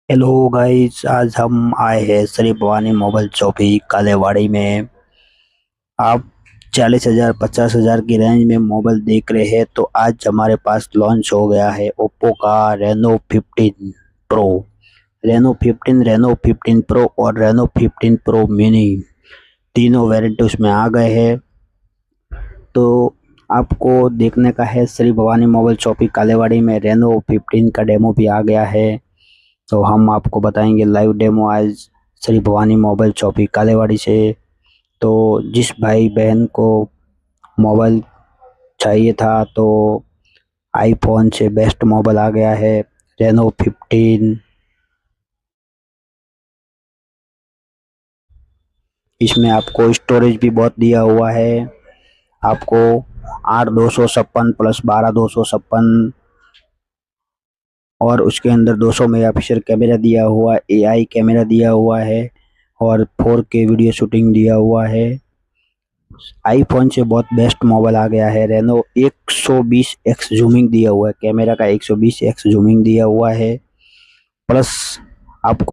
Hello guys, आज हम आए हैं श्री भवानी मोबाइल चौकी कालेवाड़ी में। आप 40,000 50,000 की रेंज में मोबाइल देख रहे हैं तो आज हमारे पास लॉन्च हो गया है ओप्पो का रेनो 15 प्रो। रेनो 15 प्रो और रेनो 15 प्रो मिनी तीनों वेरिएंट उसमें आ गए हैं। तो आपको देखने का है श्री भवानी मोबाइल चौकी कालेवाड़ी में रेनो 15 का डेमो भी आ गया है। तो हम आपको बताएंगे लाइव डेमो आज श्री भवानी मोबाइल चौकी कालेवाड़ी से। तो जिस भाई बहन को मोबाइल चाहिए था तो आईफोन से बेस्ट मोबाइल आ गया है रेनो 15। इसमें आपको स्टोरेज भी बहुत दिया हुआ है। आपको 8 256 प्लस 12 256 और उसके अंदर 200 मेगापिक्सल कैमरा दिया हुआ है, एआई कैमरा दिया हुआ है और 4K वीडियो शूटिंग दिया हुआ है। आईफोन से बहुत बेस्ट मोबाइल आ गया है रेनो। 120x जूमिंग दिया हुआ है, कैमरा का 120x जूमिंग दिया हुआ है। प्लस आपको